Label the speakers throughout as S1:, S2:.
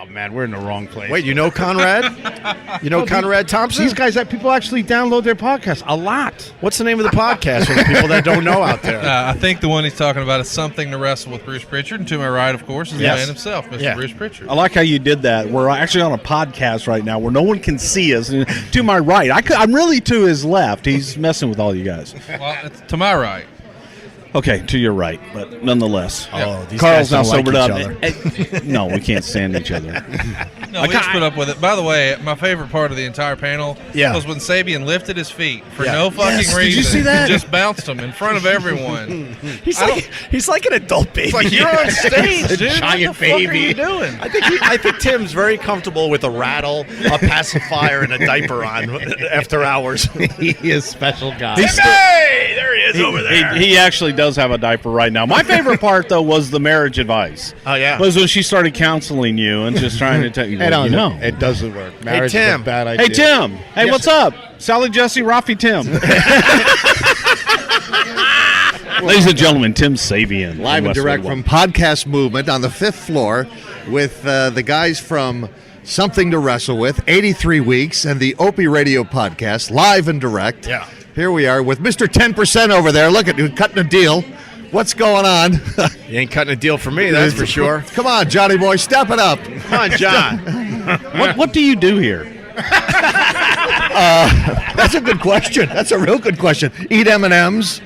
S1: Oh, man, we're in the wrong place.
S2: Wait, you know Conrad? You know Conrad Thompson?
S1: These guys, people actually download their podcasts a lot.
S2: What's the name of the podcast for the people that don't know out there?
S3: I think the one he's talking about is Something to Wrestle with Bruce Prichard. And to my right, of course, is the man himself, Mr. Bruce Prichard.
S4: I like how you did that. We're actually on a podcast right now where no one can see us. And to my right, I'm really to his left. He's messing with all you guys.
S3: Well, it's to my right.
S4: Okay, to your right, but nonetheless.
S2: Oh, these
S4: Carl's
S2: guys
S4: now
S2: don't
S4: sobered
S2: like
S4: up. No, we can't stand each other.
S3: No, we just put up with it. By the way, my favorite part of the entire panel was when Sabian lifted his feet for no fucking reason.
S2: Did you see that?
S3: And just bounced them in front of everyone.
S2: He's like an adult baby.
S3: It's like, you're on stage, dude.
S2: Giant
S3: what the fuck
S2: baby.
S3: are you doing?
S2: I think Tim's very comfortable with a rattle, a pacifier, and a diaper on after hours.
S1: He is a special guy.
S2: Hey, there he is over there.
S4: He actually does have a diaper right now. My favorite part, though, was the marriage advice.
S2: Oh, yeah.
S4: Was when she started counseling you and just trying to tell you,
S1: It doesn't work. Marriage is a
S2: Tim.
S1: bad idea.
S4: Hey, Tim. Hey, what's up? Sally, Jesse, Rafi, Tim. Ladies and gentlemen, Tim Sabian.
S5: Live and direct from Podcast Movement on the 5th floor with the guys from Something to Wrestle With, 83 Weeks, and the Opie Radio podcast, live and direct.
S2: Yeah.
S5: Here we are with Mr. 10% over there. Look at you, cutting a deal. What's going on?
S2: You ain't cutting a deal for me, that's for sure.
S5: Come on, Johnny boy, step it up.
S2: Come on, John.
S4: What do you do here?
S5: That's a good question. That's a real good question. Eat M&Ms.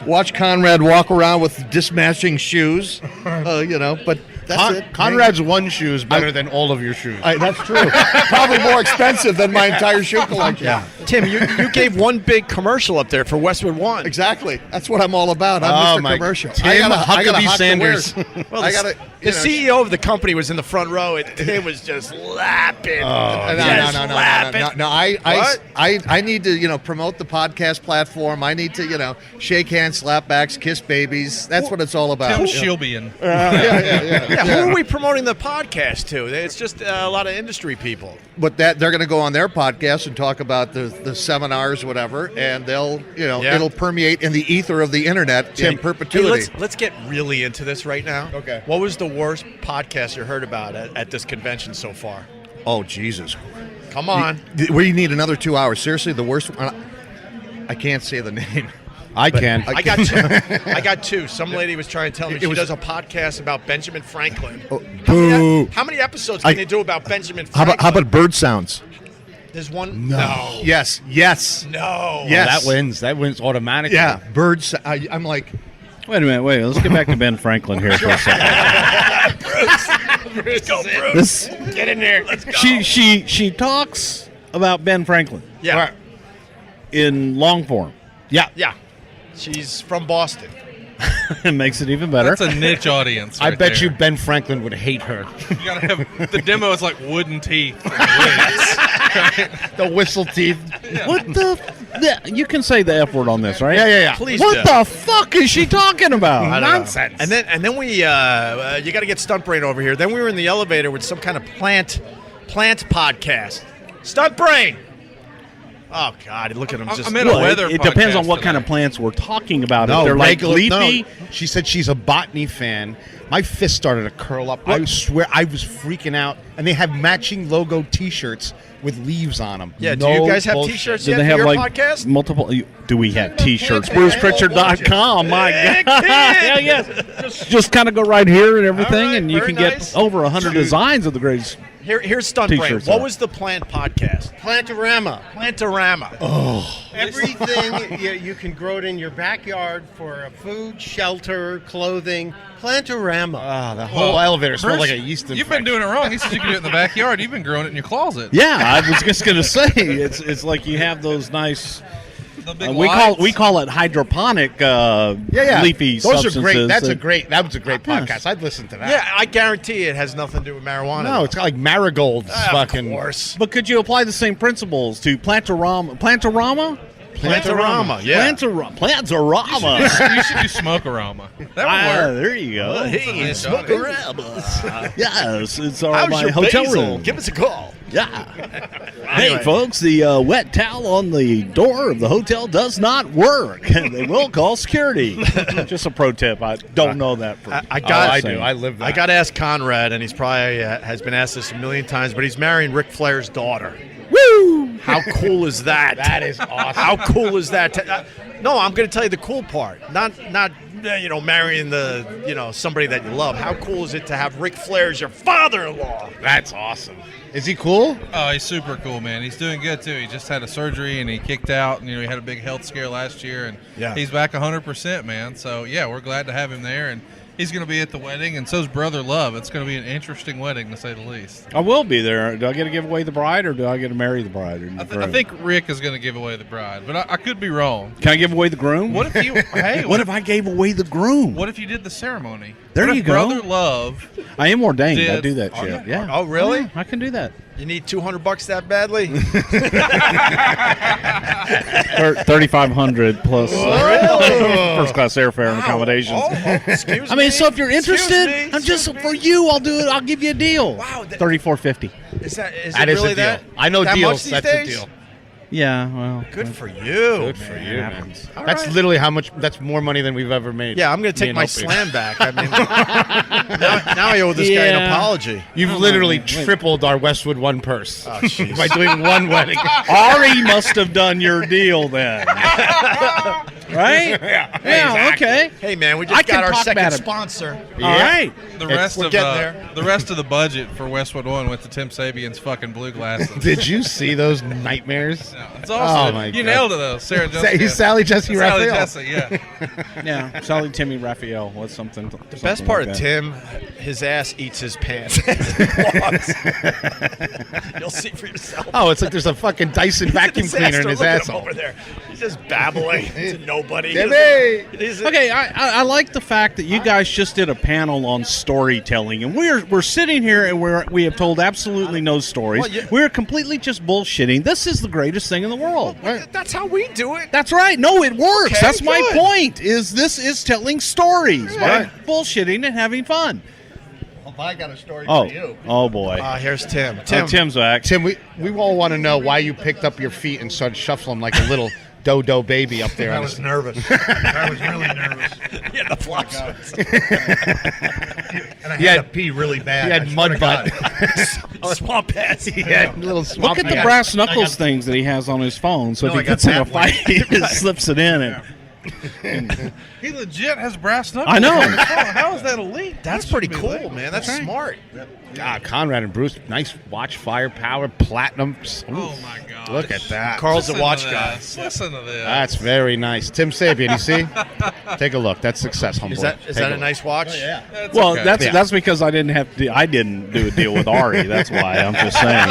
S5: Watch Conrad walk around with dismatching shoes. But that's it.
S1: Conrad's one shoe is better than all of your shoes.
S5: That's true. Probably more expensive than my entire shoe collection.
S1: Yeah.
S2: Tim, you gave one big commercial up there for Westwood One.
S5: Exactly. That's what I'm all about. I'm Mr. Commercial.
S1: Tim Huckabee Sanders.
S2: Well, the CEO of the company was in the front row. It was just lapping.
S5: No.
S2: What?
S5: I need to, promote the podcast platform. I need to, shake hands, slap backs, kiss babies. That's what it's all about.
S3: Tim Shilbian.
S2: Yeah, who are we promoting the podcast to? It's just a lot of industry people.
S5: But they're going to go on their podcast and talk about the seminars, whatever, and they'll, it'll permeate in the ether of the internet in perpetuity.
S2: Hey, let's get really into this right now.
S5: Okay.
S2: What was the worst podcast you heard about at this convention so far?
S5: Oh, Jesus.
S2: Come on.
S5: We need another 2 hours. Seriously, the worst one. I can't say the name.
S1: I can.
S2: I got two. I got two. Some lady was trying to tell me she does a podcast about Benjamin Franklin.
S5: Boo.
S2: How many episodes can you do about Benjamin Franklin?
S5: How about bird sounds?
S2: There's one. No.
S5: Yes.
S2: No.
S5: Yes.
S1: That wins automatically.
S5: Yeah, birds. I'm like,
S4: Wait a minute. Let's get back to Ben Franklin here for a second.
S2: Bruce, go, Bruce. Get in there. Let's go.
S4: She talks about Ben Franklin.
S2: Yeah.
S4: In long form.
S2: Yeah. She's from Boston.
S4: It makes it even better.
S3: That's a niche audience.
S1: I
S3: right
S1: bet
S3: there.
S1: you Ben Franklin would hate her.
S3: You gotta have the demo is like wooden teeth.
S1: The whistle teeth.
S4: What the? You can say the F word on this, right?
S1: Yeah.
S2: Please
S4: What the fuck is she talking about?
S2: I don't know.
S1: Nonsense.
S2: And then we you got to get Stunt Brain over here. Then we were in the elevator with some kind of plant podcast. Stunt Brain. Oh God! Look at him. Just
S3: I'm in a weather.
S4: It depends on
S3: podcast
S4: what kind of
S3: today.
S4: plants we're talking about.
S1: No,
S4: if they're like
S1: regular-
S4: leafy.
S1: no. She said she's a botany fan. My fist started to curl up. I swear I was freaking out. And they have matching logo T-shirts with leaves on them.
S2: Yeah, do
S1: No
S2: you guys have
S1: bullshit.
S2: T-shirts
S4: Do
S2: yet
S4: they
S2: for
S4: have
S2: your
S4: like
S2: podcast?
S4: multiple? Do we have T-shirts? BrucePrichard.com. My God! Hell yes. Just kind of go right here and everything,
S2: All right,
S4: and you
S2: very
S4: can
S2: nice.
S4: get over 100 designs of the greatest.
S2: Here's Stunt Brain.
S4: T-shirts
S2: What
S4: are.
S2: was the plant podcast?
S6: Plantorama.
S2: Plantorama.
S6: Everything you can grow it in your backyard for food, shelter, clothing. Plantorama.
S1: The whole elevator smelled
S3: Bruce,
S1: like a yeast infection.
S3: You've been doing it wrong. He says you can do it in the backyard. You've been growing it in your closet.
S4: Yeah, I was just gonna say it's like you have those nice.
S3: The big
S4: we
S3: lights.
S4: call it hydroponic. Leafy
S1: Those
S4: substances.
S1: are great. That was a great
S4: Yes.
S1: podcast. I'd listen to that.
S2: Yeah, I guarantee it has nothing to do with marijuana.
S1: No, it's got like marigolds.
S2: Of course.
S4: But could you apply the same principles to Plantorama? Plantorama?
S2: Plantorama. Yeah.
S4: Plantorama.
S3: You should do Smoke-A-Rama. That would work.
S4: There you go.
S2: Hey,
S3: Nice
S2: Smoke-A-Rama.
S4: Yes, it's
S2: How's
S4: my
S2: your
S4: hotel
S2: basil?
S4: room.
S2: Give us a call.
S4: Yeah. Hey, folks, the wet towel on the door of the hotel does not work. They will call security. Just a pro tip. I don't know that.
S2: I do.
S1: I live that.
S2: I got to ask Conrad, and he's probably has been asked this a million times, but he's marrying Ric Flair's daughter.
S4: Woo!
S2: How cool is that?
S1: That is awesome.
S2: How cool is that? No, I'm going to tell you the cool part. Not marrying somebody that you love. How cool is it to have Ric Flair as your father-in-law?
S1: That's awesome. Is he cool?
S3: Oh, he's super cool, man. He's doing good too. He just had a surgery and he kicked out, and he had a big health scare last year, and he's back 100%, man. So yeah, we're glad to have him there, and he's going to be at the wedding, and so's Brother Love. It's going to be an interesting wedding, to say the least.
S4: I will be there. Do I get to give away the bride, or do I get to marry the bride?
S3: I think Rick is going to give away the bride, but I could be wrong.
S4: Can I give away the groom?
S3: What if you? Hey,
S4: what if I gave away the groom?
S3: What if you did the ceremony?
S4: There
S3: what
S4: you
S3: if
S4: go.
S3: Brother Love.
S4: I am ordained. I do that shit.
S2: Yeah.
S4: Yeah.
S2: Oh, really?
S4: Yeah, I can do that.
S2: You need $200 that badly?
S4: 3,500 plus first class airfare and accommodations.
S2: Excuse
S4: I
S2: me.
S4: mean, so if you're interested, I'm just for you. I'll do it. I'll give you a deal.
S2: Wow,
S4: $3,450.
S2: Is
S1: That
S2: it
S1: is
S2: really
S1: a deal.
S2: that?
S1: I know
S2: that
S1: deals.
S2: Much these
S1: That's
S2: days?
S1: a deal.
S4: Yeah, well,
S2: Good for you.
S1: Good for you, man. That's literally how much. That's more money than we've ever made.
S2: Yeah, I'm going to take my slam back. I mean, now I owe this guy an apology.
S1: You've literally tripled our Westwood One purse
S2: jeez.
S1: by doing one wedding.
S4: Ari must have done your deal then. Right?
S1: Yeah.
S4: Yeah,
S1: Exactly.
S4: okay.
S2: Hey, man, we
S4: I
S2: just
S4: can
S2: got our
S4: talk
S2: second
S4: about it.
S2: sponsor.
S4: All right.
S3: The rest
S2: we're
S3: of
S2: getting there.
S3: the rest of the budget for Westwood One went to Tim Sabian's fucking blue glasses.
S1: Did you see those nightmares?
S3: No, it's awesome.
S1: Oh, my
S3: you
S1: God.
S3: nailed it though, Sarah Jessica.
S1: He's Sally Jesse
S3: Sally
S1: Raphael.
S3: Jesse, yeah.
S4: Yeah, Sally Timmy Raphael was something.
S2: The best part of Tim, his ass eats his pants. You'll see for yourself.
S1: Oh, it's like there's a fucking Dyson vacuum cleaner in his
S2: Look at him
S1: asshole.
S2: over there. He's just babbling to nobody.
S1: Timmy!
S4: Okay, I like the fact that you guys just did a panel on storytelling, and we're sitting here and we have told absolutely no stories. We're completely just bullshitting. This is the greatest thing in the world.
S2: That's how we do it.
S4: That's right. No, it works.
S2: Okay,
S4: That's my
S2: good.
S4: point. This is telling stories, right? Bullshitting and having fun.
S5: Well, I got a story
S4: Oh,
S5: for you.
S4: oh boy.
S2: Here's Tim.
S4: Tim's back.
S1: Tim, we all want to know why you picked up your feet and started shuffling like a little dodo baby up there.
S5: I was nervous. I was really nervous.
S2: Yeah, the flops.
S5: And I had to pee really bad.
S1: He had mud butt.
S2: Swamp ass.
S1: He had little swamp.
S4: Look at the brass knuckles things that he has on his phone. So
S5: No,
S4: if
S5: I
S4: he
S5: got
S4: gets in a
S5: that one.
S4: fight, he just slips it in. And
S3: He legit has brass knuckles.
S4: I know.
S3: How is that elite?
S2: That's pretty cool, man. That's smart.
S1: God, Conrad and Bruce, nice watch firepower, platinum.
S3: Oh my god!
S1: Look at that.
S2: Carl's a
S3: Listen
S2: watch
S3: to
S2: guy.
S3: this. Listen to this.
S1: That's very nice. Tim Sabian, you see? Take a look. That's success, homeboy.
S2: Is that
S1: Take
S2: a
S1: look.
S2: nice watch?
S5: Yeah.
S3: That's
S4: well,
S3: okay.
S4: that's because I didn't do a deal with Ari. That's why I'm just saying.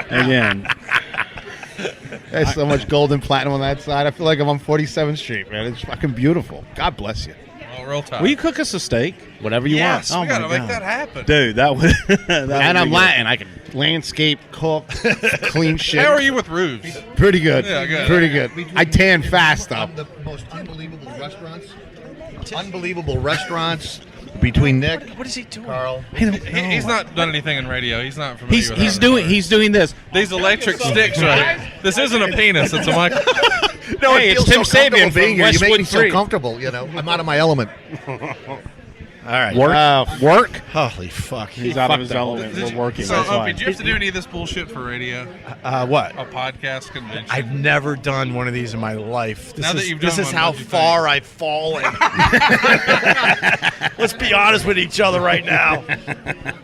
S4: Again,
S1: There's so much gold and platinum on that side. I feel like I'm on 47th Street, man. It's fucking beautiful. God bless you.
S3: Oh, real time.
S4: will you cook us a steak?
S1: Whatever you
S3: Yes,
S1: want.
S3: we
S4: Oh,
S3: gotta
S4: my
S3: make
S4: God.
S3: that happen.
S4: Dude, that would.
S1: And I'm Latin. I can landscape, cook, clean shit.
S3: How are you with roofs?
S1: Pretty good.
S3: Yeah, good.
S1: Pretty good. I tan fast, though.
S5: The most unbelievable restaurants. Unbelievable restaurants between Nick,
S2: What is he doing?
S5: Carl.
S3: He's not done anything in radio. He's not familiar with
S4: He's
S3: that
S4: doing
S3: before.
S4: he's doing this.
S3: These electric sticks, right? This isn't a penis. It's a mic.
S5: No,
S1: Hey, it's Tim Sabian
S5: being
S1: from
S5: here. You make me
S1: Westwood
S5: so
S1: 3.
S5: comfortable. You know, I'm out of my element.
S2: All right.
S4: Work.
S2: Holy fuck.
S4: He's out of his element. We're working.
S3: So,
S4: That's
S3: Opie,
S4: fine.
S3: did you have to do any of this bullshit for radio?
S2: What?
S3: A podcast convention?
S2: I've never done one of these in my life.
S3: Now that you've done
S2: this is
S3: one,
S2: how
S3: what'd you
S2: far I've fallen. Let's be honest with each other right now.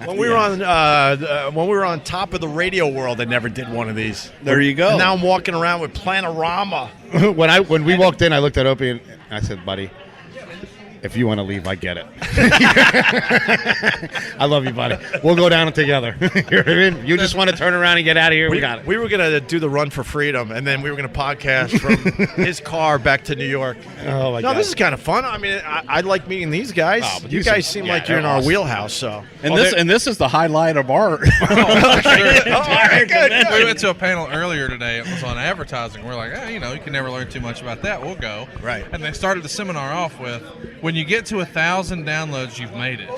S2: When we were on top of the radio world, I never did one of these.
S4: There you go.
S2: And now I'm walking around with Planorama.
S1: When we walked in, I looked at Opie and I said, buddy, if you want to leave, I get it. I love you, buddy. We'll go down together. You know what I mean? You just want to turn around and get out of here. We got it.
S2: We were going to do the Run for Freedom, and then we were going to podcast from his car back to New York.
S1: Oh, my
S2: No,
S1: God.
S2: this is kind of fun. I mean, I like meeting these guys.
S1: Oh, but
S2: you
S1: these
S2: guys
S1: are-
S2: seem
S1: yeah,
S2: like you're in
S1: they're
S2: our
S1: awesome.
S2: wheelhouse, so.
S4: And this is the highlight of our.
S2: All right, good.
S3: We went to a panel earlier today. It was on advertising. We're like, you can never learn too much about that. We'll go.
S2: Right.
S3: And they started the seminar off with, when when you get to 1,000 downloads, you've made it.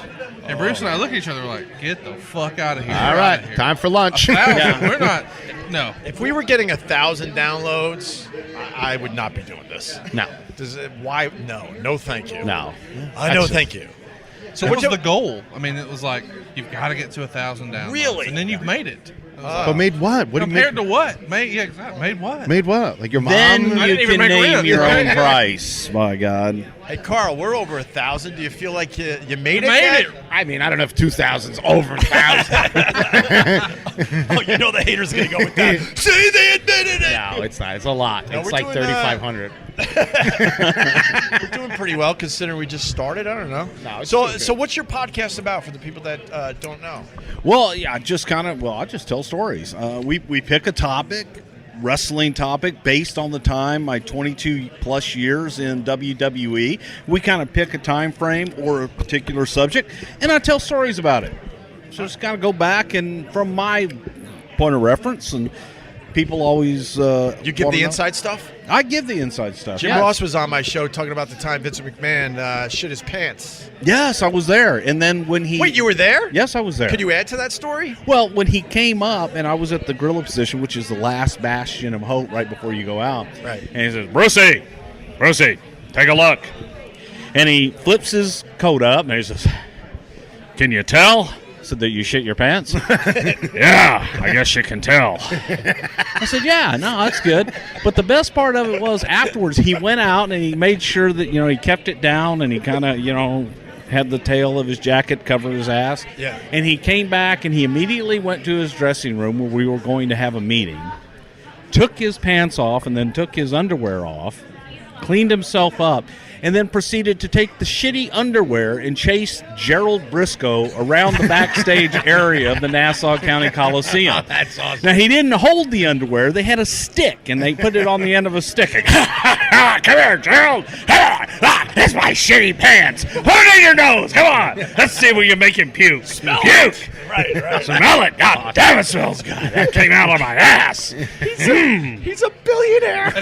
S3: And Bruce and I look at each other like, get the fuck out of here.
S1: All right, time for lunch.
S3: 1,000? We're not. No.
S2: If we were getting 1,000 downloads, I would not be doing this.
S1: No.
S2: Why? No, thank you.
S1: No.
S2: No, thank you.
S3: So what's the goal? I mean, it was like, you've got to get to 1,000 downloads.
S2: Really?
S3: And then you've made it.
S1: But made what? What do you
S3: Compared to what? Exactly. Made what?
S1: Made what? Like your mom?
S4: Then
S3: I
S4: you
S3: didn't even
S4: can
S3: make
S4: name
S3: rent.
S4: your own price. My God.
S2: Hey, Carl, we're over 1,000. Do you feel like you made it?
S3: Made it.
S1: I mean, I don't know if 2,000's over 1,000.
S2: Oh, you know the haters are going to go with that. See, they admitted it.
S1: No, it's not. It's a lot.
S2: No,
S1: it's
S2: we're
S1: like
S2: doing,
S1: 3,500.
S2: We're doing pretty well considering we just started. I don't know.
S1: No, it's
S2: so what's your podcast about for the people that don't know?
S4: Well, yeah, I just tell stories. We pick a topic, wrestling topic, based on the time, my 22 plus years in WWE. We kind of pick a time frame or a particular subject, and I tell stories about it. So just kind of go back and from my point of reference, and people always
S2: You give the inside stuff?
S4: I give the inside stuff.
S2: Jim
S4: yes.
S2: Ross was on my show talking about the time Vince McMahon shit his pants.
S4: Yes, I was there. And then when he
S2: Wait, you were there?
S4: Yes, I was there.
S2: Could you add to that story?
S4: Well, when he came up, and I was at the gorilla position, which is the last bastion of hope right before you go out.
S2: Right.
S4: And he says, Brucey, take a look. And he flips his coat up, and he says, can you tell? I said, that you shit your pants? Yeah, I guess you can tell. I said, yeah, no, that's good. But the best part of it was afterwards, he went out and he made sure that, he kept it down, and he kind of, had the tail of his jacket cover his ass.
S2: Yeah.
S4: And he came back and he immediately went to his dressing room where we were going to have a meeting, took his pants off and then took his underwear off, cleaned himself up, and then proceeded to take the shitty underwear and chase Gerald Briscoe around the backstage area of the Nassau County Coliseum.
S2: That's awesome.
S4: Now, he didn't hold the underwear. They had a stick, and they put it on the end of a stick. Come here, Gerald. That's my shitty pants. Put it in your nose. Come on. Let's see where you make him puke.
S2: Smell
S4: puke.
S2: it. Right.
S4: Smell it. God damn, it smells good. That came out of my ass.
S2: He's a billionaire.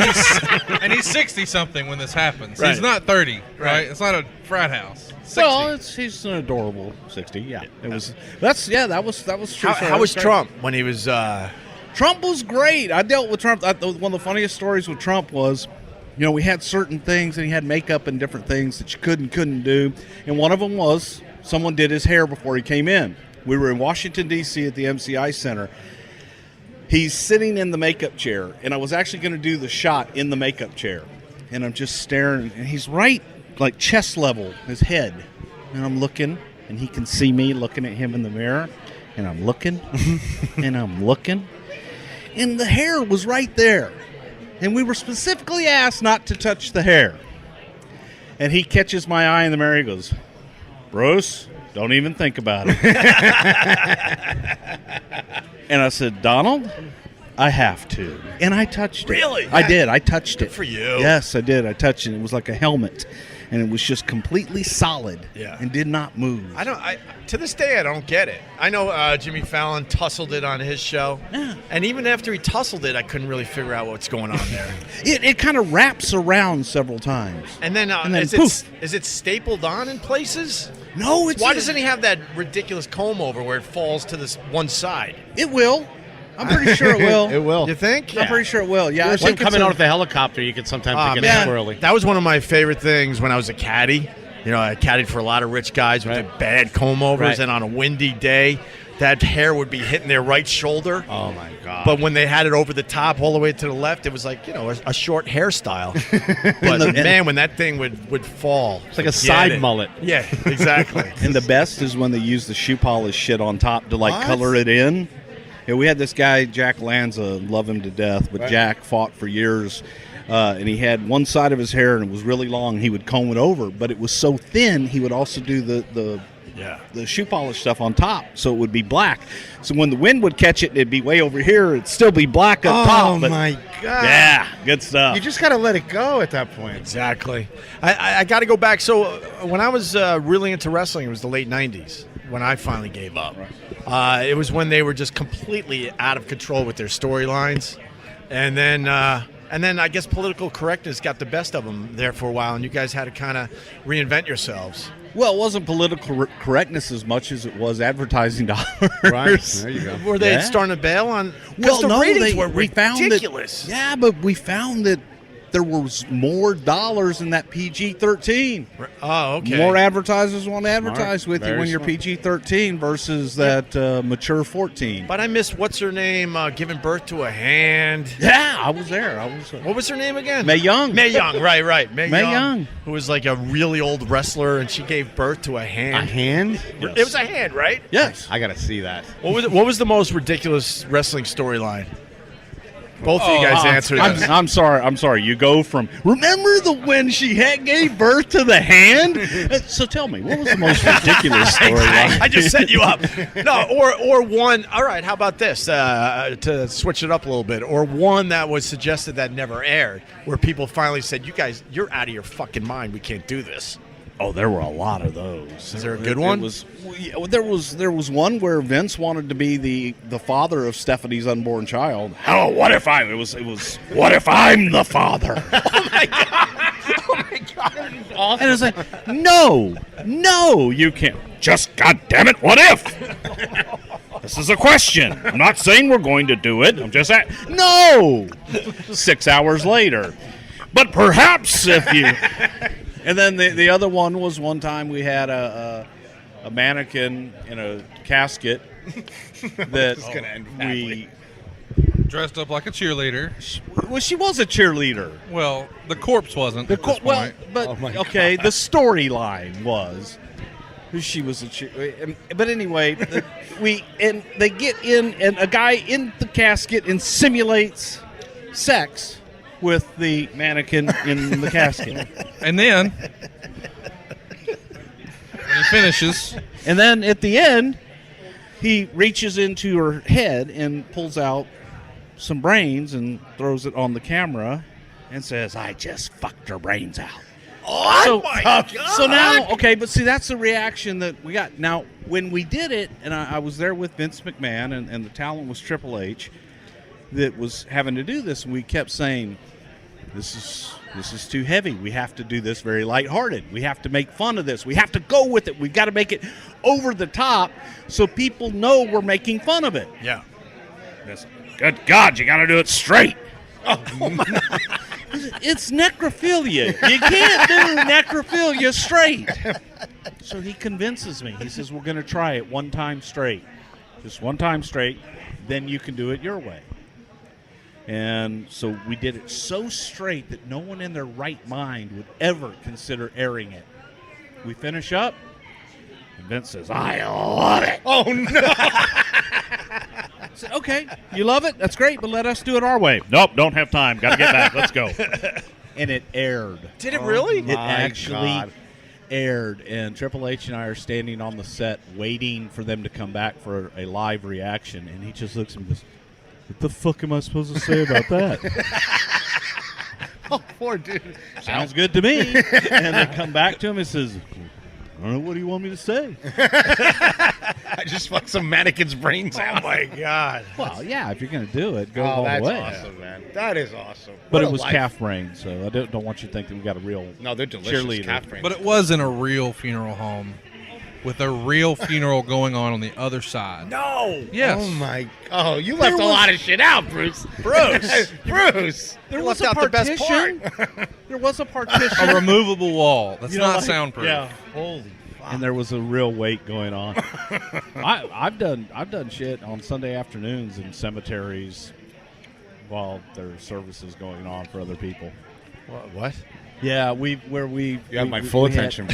S3: And he's 60-something when this happens.
S2: Right.
S3: He's not 30, right? It's not a frat house. 60.
S4: Well, he's an adorable 60. Yeah, it was. That was true.
S2: How was Trump when he was?
S4: Trump was great. I dealt with Trump. One of the funniest stories with Trump was, we had certain things, and he had makeup and different things that you couldn't do. And one of them was someone did his hair before he came in. We were in Washington, D.C. at the MCI Center. He's sitting in the makeup chair, and I was actually going to do the shot in the makeup chair. And I'm just staring, and he's right, like chest level, his head. And I'm looking, and he can see me looking at him in the mirror. And I'm looking, and I'm looking. And the hair was right there. And we were specifically asked not to touch the hair. And he catches my eye in the mirror. He goes, Bruce, don't even think about it. And I said, Donald, I have to. And I touched it.
S2: Really?
S4: I did. I touched it.
S2: Good for you.
S4: Yes, I did. I touched it. It was like a helmet. And it was just completely solid.
S2: Yeah.
S4: And did not move.
S2: To this day, I don't get it. I know Jimmy Fallon tussled it on his show.
S4: Yeah.
S2: And even after he tussled it, I couldn't really figure out what's going on there.
S4: It kind of wraps around several times.
S2: And then,
S4: poof.
S2: is it stapled on in places?
S4: No, it's
S2: Why doesn't he have that ridiculous comb over where it falls to this one side?
S4: It will. I'm pretty sure it will.
S1: It will.
S2: You think?
S4: I'm pretty sure it will. Yeah, I
S1: When
S4: think it's
S1: coming out of the helicopter, you can sometimes get squirrely.
S2: That was one of my favorite things when I was a caddy. I caddied for a lot of rich guys with the bad comb overs,
S1: Right.
S2: and on a windy day, that hair would be hitting their right shoulder.
S1: Oh, my God.
S2: But when they had it over the top all the way to the left, it was like, a short hairstyle. But man, when that thing would fall.
S1: It's like a side mullet.
S2: Yeah, exactly.
S4: And the best is when they use the shoe polish shit on top to color it in. Yeah, we had this guy, Jack Lanza, love him to death, but Jack fought for years. And he had one side of his hair, and it was really long. He would comb it over, but it was so thin, he would also do the shoe polish stuff on top, so it would be black. So when the wind would catch it, it'd be way over here. It'd still be black up top.
S1: Oh, my God.
S4: Yeah, good stuff.
S1: You just got to let it go at that point.
S2: Exactly. I got to go back. So when I was really into wrestling, it was the late 90s when I finally gave up. It was when they were just completely out of control with their storylines. And then And then I guess political correctness got the best of them there for a while, and you guys had to kind of reinvent yourselves.
S4: Well, it wasn't political correctness as much as it was advertising dollars.
S1: Right. There you go.
S2: Were they starting to bail on?
S4: Well,
S2: the
S4: no,
S2: ratings were
S4: we found
S2: ridiculous.
S4: but we found that there was more dollars in that PG-13.
S2: Oh, okay.
S4: More advertisers want to advertise with you
S1: Very
S4: when you're
S1: smart.
S4: PG-13 versus that mature 14.
S2: But I missed what's her name giving birth to a hand.
S4: Yeah, I was there.
S2: What was her name again?
S4: Mae Young.
S2: Mae Young, right. Mae
S4: Young.
S2: Who was like a really old wrestler, and she gave birth to a hand.
S1: A hand?
S2: It was a hand, right?
S4: Yes.
S1: I got to see that.
S2: What was the most ridiculous wrestling storyline? Both of you guys answer this.
S4: I'm sorry. You go from remember when she gave birth to the hand. So tell me, what was the most ridiculous storyline?
S2: I just set you up. No, or one. All right, how about this? To switch it up a little bit, or one that was suggested that never aired, where people finally said, "You guys, you're out of your fucking mind. We can't do this."
S4: Oh, there were a lot of those.
S2: Is there a good one?
S4: There was one where Vince wanted to be the father of Stephanie's unborn child. Oh, what if it was what if I'm the father?
S2: Oh my god!
S4: And it's like, no, you can't. Just goddamn it, what if? This is a question. I'm not saying we're going to do it. I'm just saying, no. 6 hours later, but perhaps if you. And then the other one was one time we had a mannequin in a casket that we
S3: dressed up like a cheerleader.
S4: Well, she was a cheerleader.
S3: Well, the corpse wasn't. At this point.
S4: But okay, the storyline was she was a cheerleader. But anyway, they get in, and a guy in the casket and simulates sex with the mannequin in the casket.
S3: And then, when he finishes,
S4: and then at the end, he reaches into her head and pulls out some brains and throws it on the camera and says, "I just fucked her brains out."
S2: Oh my God!
S4: So now, okay, but see, that's the reaction that we got. Now, when we did it, and I was there with Vince McMahon, and the talent was Triple H that was having to do this, and we kept saying, This is too heavy. We have to do this very lighthearted. We have to make fun of this. We have to go with it. We've got to make it over the top so people know we're making fun of it.
S2: Yeah.
S4: Good God, you got to do it straight. It's necrophilia. You can't do necrophilia straight. So he convinces me. He says, we're going to try it one time straight. Just one time straight. Then you can do it your way. And so we did it so straight that no one in their right mind would ever consider airing it. We finish up, and Vince says, I love it.
S1: Oh, no.
S4: I said, okay, you love it? That's great, but let us do it our way. Nope, don't have time. Got to get back. Let's go. And it aired.
S2: Did it really?
S4: It actually aired, and Triple H and I are standing on the set waiting for them to come back for a live reaction, and he just looks at me and goes, what the fuck am I supposed to say about that?
S1: Oh, poor dude.
S4: Sounds good to me. And they come back to him and says, I don't know, what do you want me to say?
S1: I just fucked some mannequin's brains out.
S2: Oh, my God.
S4: Well, yeah, if you're going to do it, go all the
S1: that's
S4: way.
S1: awesome, man. That is awesome.
S4: But
S1: What
S4: it
S1: a
S4: was
S1: life.
S4: calf brains, so I don't want you to think that we got a real
S1: No, they're delicious.
S4: cheerleader.
S1: Calf brains.
S3: but it wasn't a real funeral home with a real funeral going on the other side.
S2: No.
S3: Yes.
S1: Oh, my. Oh, you left a lot of shit out, Bruce. Bruce.
S4: There
S2: left
S4: was a
S2: out the best
S4: partition. There was a partition.
S3: A removable wall. That's
S4: You know,
S3: not
S4: like-
S3: soundproof.
S4: Yeah.
S1: Holy fuck.
S4: And there was a real weight going on. I've done shit on Sunday afternoons in cemeteries while there are services going on for other people.
S2: What?
S4: Yeah,
S1: You have my full attention.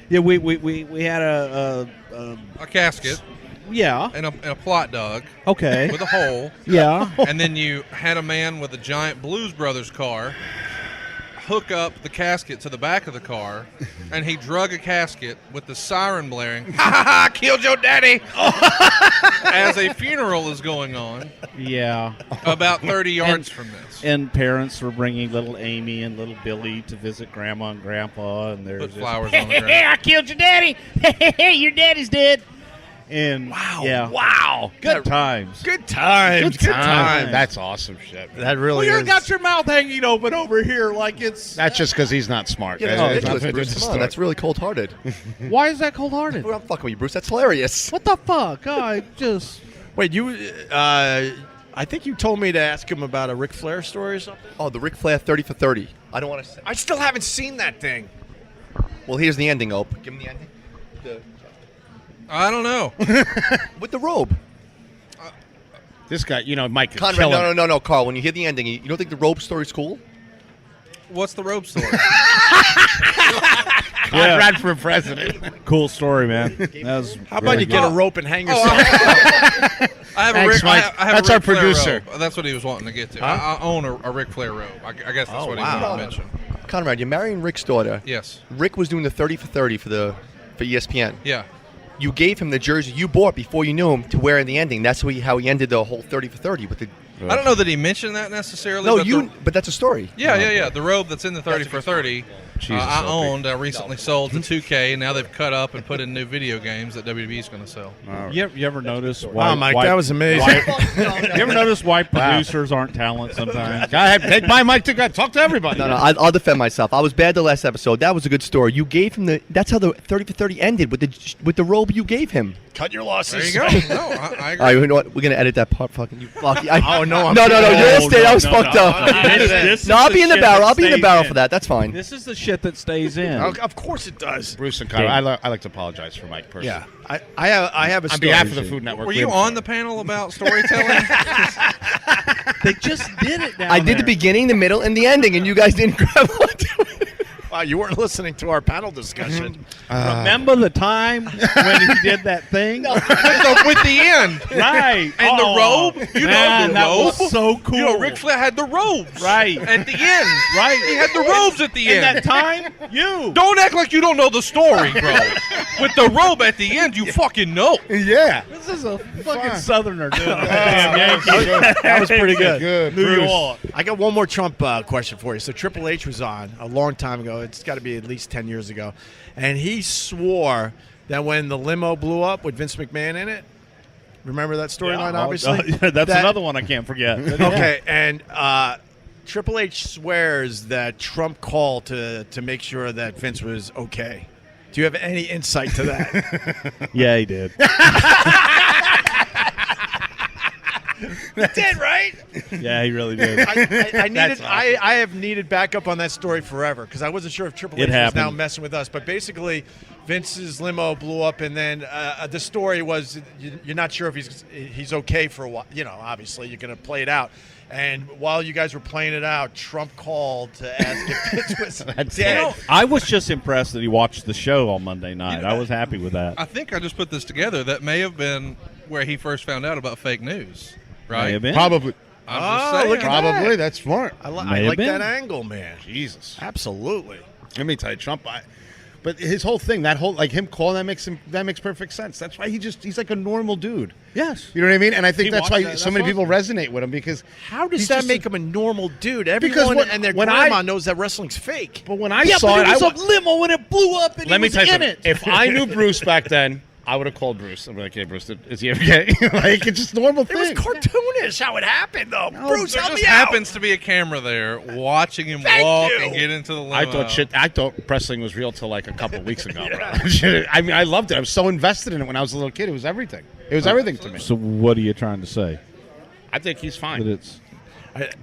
S4: Yeah, we had a
S3: casket
S4: yeah.
S3: and a plot dug
S4: Okay.
S3: with a hole.
S4: Yeah.
S3: And then you had a man with a giant Blues Brothers car hook up the casket to the back of the car, and he drug a casket with the siren blaring, ha ha ha, killed your daddy, as a funeral is going on
S4: Yeah.
S3: about 30 yards from this.
S4: And parents were bringing little Amy and little Billy to visit Grandma and Grandpa, and there's
S3: Put
S4: just,
S3: flowers on the ground.
S4: I killed your daddy. Hey, your daddy's dead. And yeah,
S2: Wow.
S4: good times.
S2: Good times. Good times.
S1: That's awesome shit.
S2: That really
S4: Well,
S2: is.
S4: you got your mouth hanging open over here like it's.
S1: That's just because he's not smart.
S7: Yeah,
S1: That's
S7: that's
S1: not
S7: ridiculous,
S1: fair to
S7: Bruce.
S1: the
S7: Come on,
S1: story.
S7: that's really cold-hearted.
S4: Why is that cold-hearted?
S7: I'm fucking with you, Bruce. That's hilarious.
S4: What the fuck? I just.
S2: Wait, you... I think you told me to ask him about a Ric Flair story or something.
S7: Oh, the Ric Flair 30 for 30. I don't want to say.
S2: I still haven't seen that thing.
S7: Well, here's the ending, Ope. Give him the ending.
S3: I don't know.
S7: With the robe.
S1: This guy, Mike could
S7: Conrad,
S1: kill him.
S7: no, Carl. When you hear the ending, you don't think the robe story's cool?
S3: What's the rope story?
S1: Conrad for president.
S4: Cool story, man. That was
S2: How about you get a rope and hang yourself?
S3: I have
S1: Thanks,
S3: a Ric,
S1: Mike.
S3: I have
S1: That's
S3: a
S1: our
S3: Ric Flair
S1: producer.
S3: robe. That's what he was wanting to get to.
S2: Huh?
S3: I own a Ric Flair robe. I guess that's what he
S2: wow.
S3: wanted to mention.
S7: Conrad, you're marrying Rick's daughter.
S3: Yes.
S7: Rick was doing the 30 for 30 for ESPN.
S3: Yeah.
S7: You gave him the jersey you bought before you knew him to wear in the ending. That's how he ended the whole 30 for 30 with the.
S3: I don't know that he mentioned that necessarily.
S7: No,
S3: but
S7: but that's a story.
S3: Yeah. The robe that's in the 30 for 30,
S1: Jesus,
S3: I
S1: Opie.
S3: owned. I recently sold to 2K. Now they've cut up and put in new video games that WWE's going to sell.
S4: You ever notice why?
S2: Wow, Mike, that was amazing.
S4: You ever notice why producers aren't talent sometimes?
S1: Go ahead, take my mic to go. Talk to everybody.
S7: No, I'll defend myself. I was bad the last episode. That was a good story. You gave him that's how the 30 for 30 ended with the robe you gave him.
S2: Cut your losses.
S3: There you go. No, I
S7: All
S3: agree.
S7: right, you know what? We're gonna edit that part. Fucking you. Fuck.
S2: Oh no!
S7: No. You're stay. That was fucked up.
S4: This
S7: No,
S4: is
S7: I'll be in the
S4: shit
S7: barrel.
S4: that
S7: I'll be in the
S4: stays
S7: barrel
S4: in.
S7: for that. That's fine.
S4: This is the shit that stays in.
S2: Of course it does.
S1: Bruce and Conrad, I like to apologize for Mike personally.
S2: Yeah, I have a
S1: On
S2: story.
S1: behalf of the Food Network.
S3: Were
S1: we
S3: you
S1: have-
S3: on the panel about storytelling?
S4: They just did it down
S7: I did
S4: there.
S7: the beginning, the middle, and the ending, and you guys didn't grab onto it.
S2: Wow, you weren't listening to our panel discussion.
S4: Remember the time when he did that thing?
S3: with the end.
S4: Right.
S3: And the robe? You
S4: man,
S3: know the
S4: that
S3: robe?
S4: was so cool.
S3: You know, Ric Flair had the robes.
S4: Right.
S3: At the end.
S4: Right.
S3: He had the robes at the
S4: In
S3: end.
S4: that time, you.
S3: Don't act like you don't know the story, bro. With the robe at the end, you fucking know.
S1: Yeah.
S4: This is a fucking Southerner doing
S2: That was pretty good.
S1: Good.
S4: New
S1: Bruce.
S4: York.
S2: I got one more Trump question for you. So Triple H was on a long time ago. It's got to be at least 10 years ago. And he swore that when the limo blew up with Vince McMahon in it, remember that storyline, obviously?
S4: That's another one I can't forget.
S2: Okay, and Triple H swears that Trump called to make sure that Vince was okay. Do you have any insight to that?
S4: Yeah, he did.
S2: He did, right?
S4: Yeah, he really did.
S2: I have needed backup on that story forever because I wasn't sure if Triple H was now messing with us. But basically, Vince's limo blew up, and then the story was you're not sure if he's okay for a while. You know, obviously, you're going to play it out. And while you guys were playing it out, Trump called to ask if Vince was dead.
S4: I was just impressed that he watched the show on Monday night. I was happy with that.
S3: I think I just put this together. That may have been where he first found out about fake news, right?
S4: May have been.
S1: Probably.
S3: I'm just saying.
S2: look at
S1: Probably.
S2: that.
S1: That's smart.
S2: I
S4: May have
S2: like
S4: been.
S2: that angle, man.
S1: Jesus.
S2: Absolutely.
S1: Let me tell you, Trump. But his whole thing, that whole him calling, that makes perfect sense. That's why he's like a normal dude.
S4: Yes.
S1: You know what I mean? And I think
S4: He
S1: that's why
S4: watched that.
S1: so many people resonate with him because
S2: How does
S1: he's
S2: that
S1: just
S2: make him a normal dude?
S1: Because
S2: Everyone and their
S1: when
S2: grandma
S1: I-
S2: knows that wrestling's fake.
S1: But when I
S4: Yeah,
S1: saw
S4: but
S1: it,
S4: it was a limo when it blew up and
S1: let
S4: he
S1: me
S4: was
S1: tell you
S4: in
S1: something.
S4: it.
S1: If I knew Bruce back then, I would have called Bruce. I'm like, hey, Bruce, is he okay? Like, it's just a normal
S2: It was
S1: thing.
S2: cartoonish how it happened, though. Bruce,
S3: There
S2: help
S3: just
S2: me out.
S3: happens to be a camera there watching him
S2: Thank
S3: walk
S2: you.
S3: and get into the limo.
S1: I thought wrestling was real till like a couple of weeks ago, bro. I mean, I loved it. I was so invested in it when I was a little kid. It was everything. It was everything to me.
S4: So what are you trying to say?
S1: I think he's
S4: That
S1: fine.
S4: it's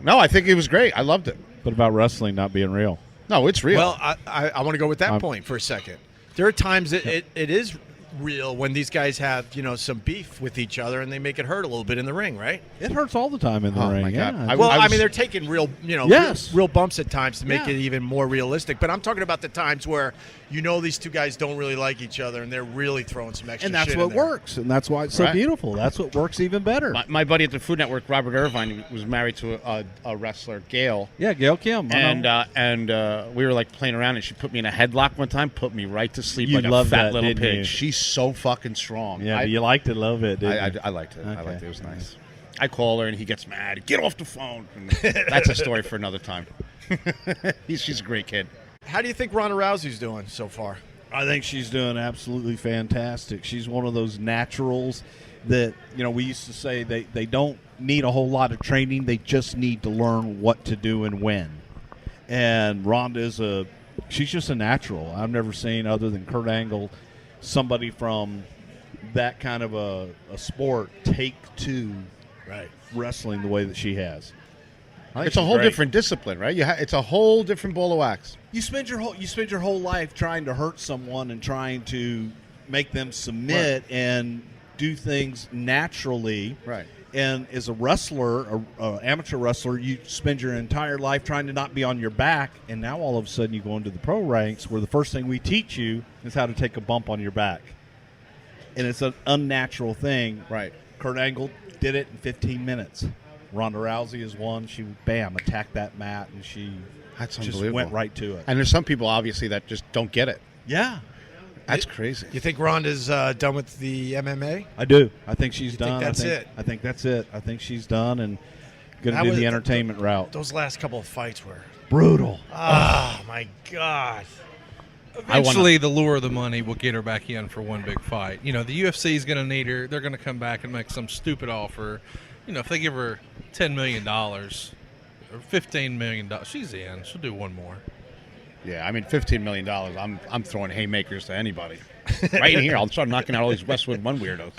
S1: No, I think it was great. I loved it.
S4: but about wrestling not being real.
S1: No, it's real.
S2: Well, I want to go with that point for a second. There are times it is real when these guys have some beef with each other and they make it hurt a little bit in the ring, right?
S4: It hurts all the time in the
S1: Oh,
S4: ring.
S1: my God.
S4: Yeah.
S2: Well, I
S1: was-
S2: mean, they're taking real,
S4: Yes.
S2: real bumps at times to make
S4: Yeah.
S2: it even more realistic. But I'm talking about the times where these two guys don't really like each other and they're really throwing some extra
S4: and that's
S2: shit
S4: what
S2: in there.
S4: works, and that's why it's so
S1: Right.
S4: beautiful. That's what works even better.
S1: my buddy at the Food Network, Robert Irvine, was married to a wrestler, Gail.
S4: Yeah, Gail Kim. I know.
S1: And we were like playing around, and she put me in a headlock one time, put me right to sleep
S4: You
S1: like a
S4: loved
S1: fat
S4: that,
S1: little
S4: didn't
S1: pig.
S4: you?
S1: She's so fucking strong.
S4: Yeah, but you liked it, love it. Didn't you?
S1: I liked it. I
S4: Okay.
S1: liked it. It was nice. I call her, and he gets mad. Get off the phone. And that's a story for another time. She's a great kid.
S2: How do you think Ronda Rousey's doing so far?
S4: I think she's doing absolutely fantastic. She's one of those naturals that, we used to say they don't need a whole lot of training. They just need to learn what to do and when. And Rhonda she's just a natural. I've never seen, other than Kurt Angle, somebody from that kind of a sport take to wrestling the way that she has.
S1: It's a whole different discipline, right? It's a whole different ball of wax.
S4: You spend your whole life trying to hurt someone and trying to make them submit and do things naturally.
S1: Right.
S4: And as a wrestler, an amateur wrestler, you spend your entire life trying to not be on your back, and now all of a sudden you go into the pro ranks where the first thing we teach you is how to take a bump on your back. And it's an unnatural thing.
S1: Right.
S4: Kurt Angle did it in 15 minutes. Ronda Rousey is one. She, attacked that mat, and she just went right to it.
S1: And there's some people, obviously, that just don't get it.
S4: Yeah.
S1: That's crazy.
S2: You think Ronda's done with the MMA?
S4: I do. I think she's done.
S2: Think that's it?
S4: I think that's it. I think she's done and going to do the entertainment route.
S2: Those last couple of fights were
S4: brutal.
S2: Oh, my God.
S3: Eventually, the lure of the money will get her back in for one big fight. The UFC is going to need her. They're going to come back and make some stupid offer. If they give her $10 million or $15 million, she's in. She'll do one more.
S1: Yeah, I mean, $15 million. I'm throwing haymakers to anybody. Right in here, I'll start knocking out all these Westwood One weirdos.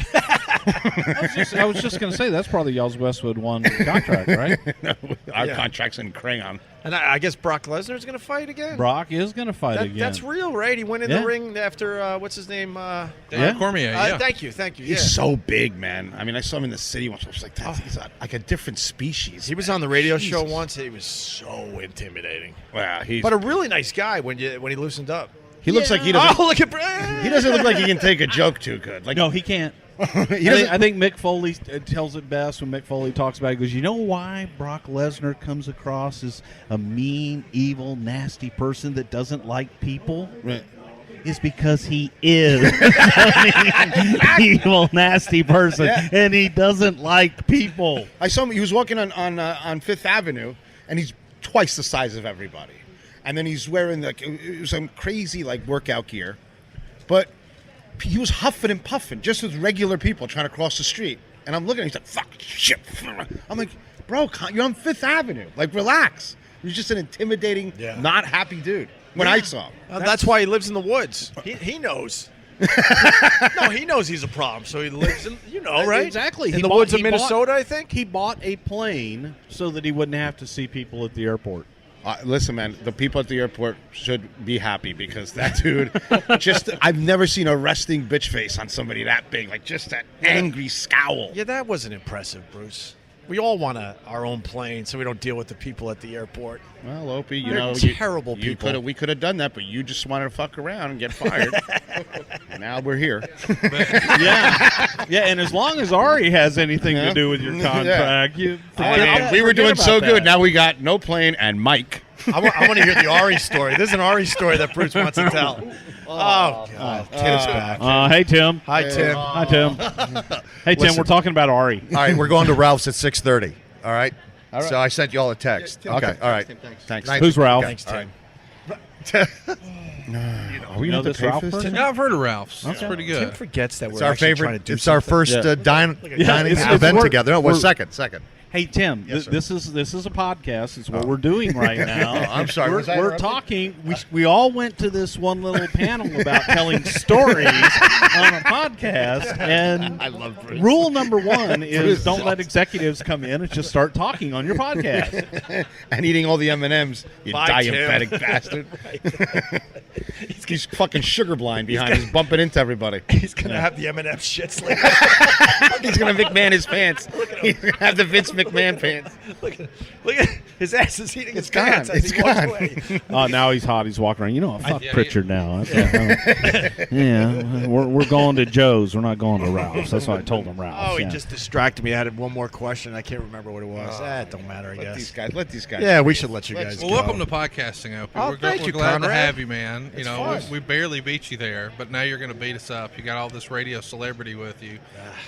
S4: I was just going to say, that's probably y'all's Westwood One contract, right?
S1: Our contract's in crayon.
S2: And I guess Brock Lesnar's going to fight again?
S4: Brock is going to fight again.
S2: That's real, right? He went in the ring after, what's his name?
S3: Daniel Cormier,
S2: Thank you.
S1: He's so big, man. I mean, I saw him in the city once. I was like, he's like a different species.
S2: He was on the radio show once. He was so intimidating.
S1: Wow,
S2: but a really nice guy when he loosened up.
S1: He looks like he doesn't.
S2: Oh, look at
S1: he doesn't look like he can take a joke too good. Like,
S4: no, he can't. I think Mick Foley tells it best when Mick Foley talks about it. He goes, you know why Brock Lesnar comes across as a mean, evil, nasty person that doesn't like people?
S1: Right.
S4: Is because he is a mean, evil, nasty person, and he doesn't like people.
S1: I saw him. He was walking on Fifth Avenue, and he's twice the size of everybody. And then he's wearing some crazy workout gear, but he was huffing and puffing just with regular people trying to cross the street. And I'm looking at him, he's like, fuck, shit. I'm like, bro, you're on Fifth Avenue. Relax. He's just an intimidating, not happy dude when I saw him.
S2: That's why he lives in the woods. He knows. No, he knows he's a problem, so he lives in, right?
S4: Exactly.
S2: In the woods of Minnesota, I think?
S4: He bought a plane so that he wouldn't have to see people at the airport.
S1: Listen, man, the people at the airport should be happy because that dude I've never seen a resting bitch face on somebody that big, just that angry scowl.
S2: Yeah, that wasn't impressive, Bruce. We all want our own plane so we don't deal with the people at the airport.
S1: Well, Opie,
S2: terrible people.
S1: We could have done that, but you just wanted to fuck around and get fired. And now we're here.
S4: Yeah, and as long as Ari has anything to do with your contract,
S1: we were doing so good. Now we got no plane and Mike.
S2: I want to hear the Ari story. There's an Ari story that Bruce wants to tell. Oh, God. Tim's back.
S4: Hey, Tim.
S2: Hi, Tim.
S4: Hi, Tim. Hey, Tim, we're talking about Ari.
S5: All right, we're going to Ralph's at 6:30. All right? So I sent you all a text. Okay, all right.
S1: Thanks.
S4: Who's Ralph?
S2: Thanks, Tim.
S1: Are we going to pay for this?
S3: Yeah, I've heard of Ralph's. That's pretty good.
S2: Tim forgets that
S5: It's
S2: we're
S5: our
S2: actually
S5: favorite.
S2: trying to do
S5: It's our
S2: something.
S5: first dining
S4: it's
S5: event together. No, well, second.
S4: Hey, Tim, this is a podcast. It's what we're doing right now.
S5: I'm sorry.
S4: We're talking. We all went to this one little panel about telling stories on a podcast. And
S1: I love Bruce.
S4: Rule number one is don't let executives come in and just start talking on your podcast.
S1: And eating all the M&Ms, you
S2: Bye, Tim.
S1: diabetic bastard. He's fucking sugar blind behind. He's bumping into everybody.
S2: He's going to have the M&M shits later.
S1: He's going to McMahon his pants. He's going to have the Vince McMahon pants.
S2: Look at his ass is eating his
S1: gone.
S2: pants as
S1: It's
S2: he walks
S1: gone.
S2: away.
S4: Now he's hot. He's walking around. Fuck Prichard now. We're going to Joe's. We're not going to Ralph's. That's why I told him Ralph's.
S2: Oh, he just distracted me. I had one more question. I can't remember what it was. It don't matter, I guess.
S1: Let these guys.
S2: Yeah, we should let you guys
S3: Well,
S2: go.
S3: welcome to podcasting, Opie.
S2: Oh,
S3: we're
S2: thank you,
S3: glad
S2: Conrad.
S3: to have you, man.
S2: It's fun.
S3: We barely beat you there, but now you're going to beat us up. You got all this radio celebrity with you.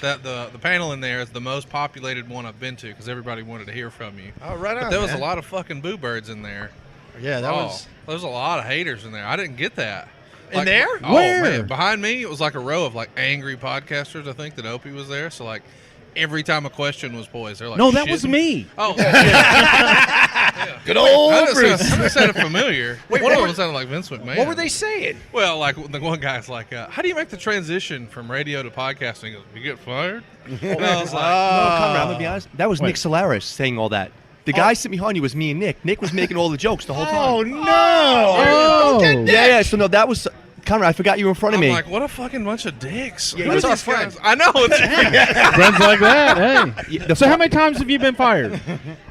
S3: That the panel in there is the most populated one I've been to because everybody wanted to hear from you.
S2: Oh, right on,
S3: But there was
S2: man.
S3: a lot of fucking boo birds in there.
S2: Yeah, that was.
S3: There was a lot of haters in there. I didn't get that.
S2: In there?
S3: Oh,
S4: Where?
S3: man. Behind me, it was like a row of like angry podcasters, I think, that Opie was there. So, like, every time a question was poised, they're like,
S4: No, that was me.
S3: Oh, yeah.
S1: Good old
S3: I
S1: Bruce.
S3: just sounded familiar.
S2: Wait,
S3: One
S2: what
S3: of
S2: were-
S3: them sounded like Vince McMahon.
S2: What were they saying?
S3: Well, like the one guy's like, how do you make the transition from radio to podcasting? He goes, you get fired? And I was like,
S7: No, Conrad, I'm gonna be honest. That was Nick Solaris saying all that. The guy sitting behind you was me and Nick. Nick was making all the jokes the whole time.
S1: Oh no!
S4: Oh.
S7: Yeah. So no, that was Conrad. I forgot you were in front of
S3: I'm
S7: me.
S3: like, what a fucking bunch of dicks.
S7: Yeah,
S3: Who's
S7: it's our
S3: these
S7: friend.
S3: guys? I know. It's
S4: Friends like that, hey.
S7: Yeah,
S4: So how many times have you been fired?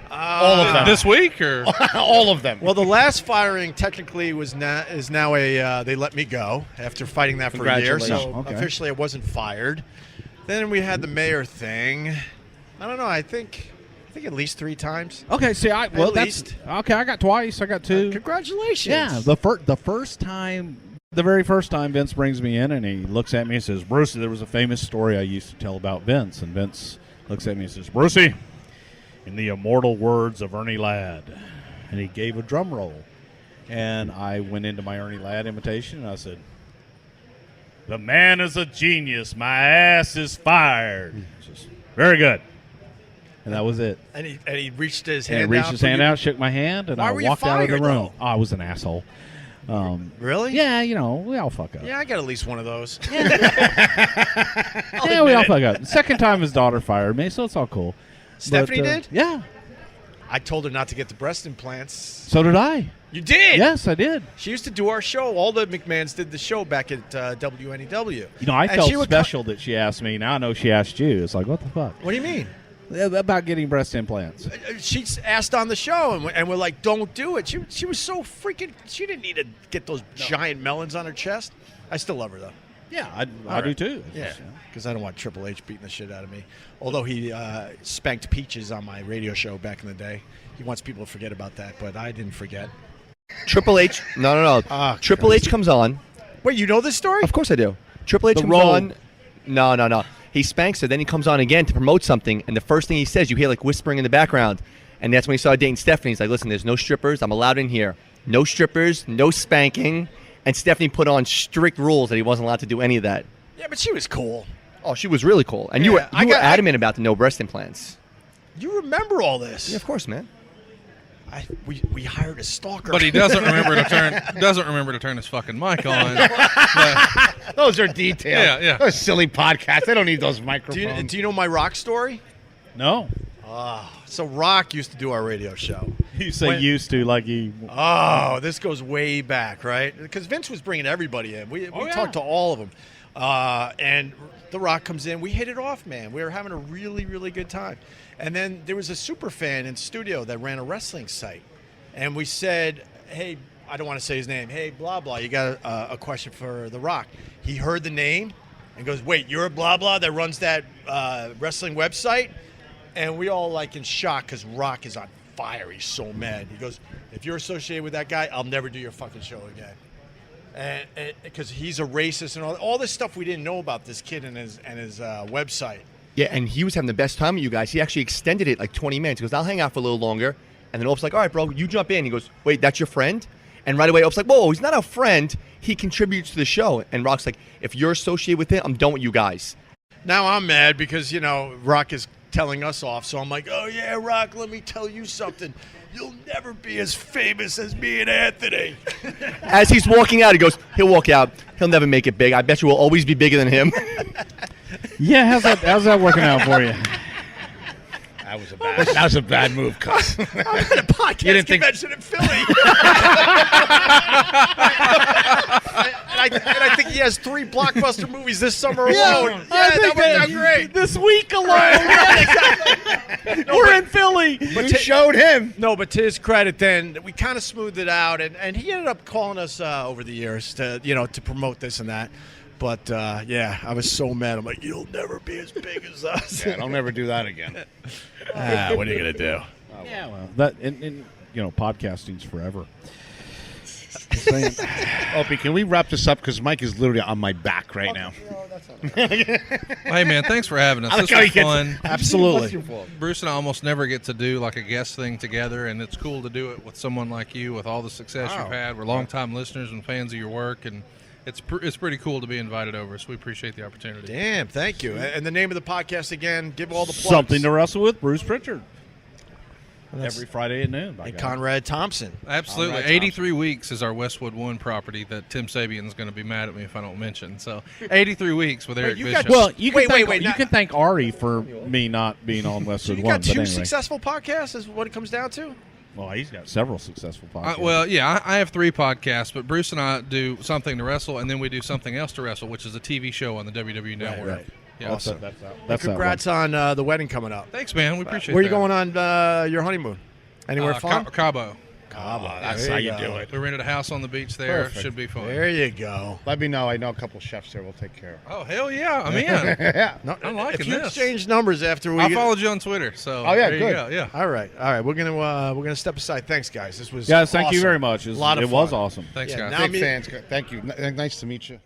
S1: All of them.
S3: this week or
S1: All of them.
S2: Well, the last firing technically is now a they let me go after fighting that for a year. So
S4: Congratulations. Okay.
S2: officially I wasn't fired. Then we had the mayor thing. I don't know. I think at least 3 times.
S4: Okay, see,
S2: At
S4: that's
S2: least.
S4: okay. I got twice. I got 2.
S2: Congratulations.
S4: Yeah, the first time, the very first time Vince brings me in and he looks at me and says, "Brucey, there was a famous story I used to tell about Vince." And Vince looks at me and says, "Brucey, in the immortal words of Ernie Ladd," and he gave a drum roll, and I went into my Ernie Ladd imitation and I said, "The man is a genius. My ass is fired." Just, very good. And that was it.
S2: And he reached his
S4: And
S2: hand
S4: he reached
S2: out
S4: his
S2: for
S4: hand
S2: you.
S4: out, shook my hand, and
S2: Why
S4: I
S2: were you
S4: walked out of the
S2: fired,
S4: room.
S2: though?
S4: Oh, I was an asshole.
S2: Really?
S4: Yeah, you know, we all fuck up.
S2: Yeah, I got at least one of those.
S4: Yeah, we all fuck up. The second time his daughter fired me, so it's all cool.
S2: Stephanie
S4: But,
S2: did?
S4: Yeah.
S2: I told her not to get the breast implants.
S4: So did I.
S2: You did?
S4: Yes, I did.
S2: She used to do our show. All the McMahons did the show back at WNEW.
S4: You know, I
S2: And
S4: felt
S2: she would
S4: special that she asked me. Now I know she asked you. It's like, what the fuck?
S2: What do you mean?
S4: About getting breast implants.
S2: She asked on the show, and we're like, "Don't do it." She was so freaking. She didn't need to get those giant melons on her chest. I still love her though.
S4: Yeah, I do
S2: right.
S4: too.
S2: Yeah, because I don't want Triple H beating the shit out of me. Although he spanked Peaches on my radio show back in the day, he wants people to forget about that, but I didn't forget.
S7: Triple H. No.
S2: Oh,
S7: Triple H comes on.
S2: Wait, you know this story?
S7: Of course I do. Triple H
S4: The
S7: comes
S4: Road.
S7: on. No. He spanks her. Then he comes on again to promote something, and the first thing he says, you hear like whispering in the background, and that's when he started dating Stephanie. He's like, "Listen, there's no strippers. I'm allowed in here. No strippers. No spanking." And Stephanie put on strict rules that he wasn't allowed to do any of that.
S2: Yeah, but she was cool.
S7: Oh, she was really cool, and
S2: Yeah,
S7: you
S2: I
S7: were
S2: got-
S7: adamant about the no breast implants.
S2: You remember all this?
S7: Yeah, of course, man.
S2: We hired a stalker.
S3: but he doesn't remember to turn his fucking mic on.
S1: Those are details.
S3: Yeah.
S1: Those silly podcasts. They don't need those
S2: do
S1: microphones.
S2: you know my Rock story?
S4: No.
S2: So Rock used to do our radio show.
S4: You say
S2: When-
S4: used to like he.
S2: Oh, this goes way back, right? Because Vince was bringing everybody in. We talked to all of them. And The Rock comes in. We hit it off, man. We were having a really, really good time. And then there was a super fan in studio that ran a wrestling site. And we said, hey, I don't want to say his name. Hey, blah, blah, you got a question for The Rock. He heard the name and goes, wait, you're a blah, blah that runs that wrestling website? And we all like in shock because Rock is on fire. He's so mad. He goes, if you're associated with that guy, I'll never do your fucking show again. And because he's a racist and all this stuff we didn't know about this kid and his website.
S7: Yeah, and he was having the best time with you guys. He actually extended it like 20 minutes. He goes, I'll hang out for a little longer. And then Op's like, all right, bro, you jump in. He goes, wait, that's your friend? And right away, Op's like, whoa, he's not a friend. He contributes to the show. And Rock's like, if you're associated with him, I'm done with you guys.
S2: Now I'm mad because, Rock is telling us off. So I'm like, oh, yeah, Rock, let me tell you something. You'll never be as famous as me and Anthony.
S7: As he's walking out, he goes, he'll walk out. He'll never make it big. I bet you will always be bigger than him.
S4: Yeah, how's that working out for you?
S1: That was a bad move, cuz.
S2: I'm at a podcast convention in Philly. and I think he has 3 blockbuster movies this summer alone. Yeah, that worked out great.
S4: This week alone. We're in Philly.
S1: But you showed him.
S2: No, but to his credit, then we kind of smoothed it out, and he ended up calling us over the years to to promote this and that. But yeah, I was so mad. I'm like, you'll never be as big as us.
S1: Yeah, I'll never do that again.
S2: What are you gonna do?
S4: Yeah, well, that and podcasting's forever. Just saying.
S1: Opie, can we wrap this up? Because Mike is literally on my back right now.
S3: Hey, man, thanks for having us.
S1: I like
S3: This
S1: how he
S3: was
S1: gets-
S3: fun.
S1: Absolutely.
S3: Bruce and I almost never get to do like a guest thing together, and it's cool to do it with someone like you with all the success you've had. We're longtime listeners and fans of your work, and it's pretty cool to be invited over. So we appreciate the opportunity.
S2: Damn, thank you. And the name of the podcast again, give all the plugs.
S4: Something to Wrestle with, Bruce Prichard. Every Friday at noon.
S2: And Conrad Thompson.
S3: Absolutely.
S2: Conrad
S3: 83 Weeks is our Westwood One property that Tim Sabian's going to be mad at me if I don't mention. So 83 Weeks with Eric Bischoff.
S4: Well, you can thank Ari for me not being on Westwood
S2: So you
S4: One.
S2: got two
S4: anyway.
S2: successful podcasts is what it comes down to?
S4: Well, he's got several successful podcasts.
S3: Well, yeah, I have 3 podcasts, but Bruce and I do Something to Wrestle, and then we do Something Else to Wrestle, which is a TV show on the WWE Network.
S2: Right.
S3: Yeah.
S2: Awesome.
S4: That's
S2: congrats on the wedding coming up.
S3: Thanks, man. We appreciate
S2: Where are
S3: that.
S2: you going on your honeymoon? Anywhere fun?
S3: Cabo.
S2: That's how you do it.
S3: We rented a house on the beach there.
S1: Perfect.
S3: Should be fun.
S2: There you go.
S1: Let me know. I know a couple chefs there. We'll take care of it.
S3: Oh, hell yeah. I'm in.
S1: Yeah.
S2: No,
S3: I'm liking
S2: if you
S3: this.
S2: exchange numbers after we
S3: I followed you on Twitter, so
S1: Oh, yeah,
S3: there
S1: good.
S3: you go. Yeah.
S2: All right. We're gonna step aside. Thanks, guys. This was
S4: Guys, thank you
S2: awesome.
S4: very much.
S2: A lot of
S4: it was
S2: fun.
S4: awesome.
S3: Thanks,
S2: Yeah,
S3: guys.
S2: now
S1: Big fans. Thank you. Nice to meet you.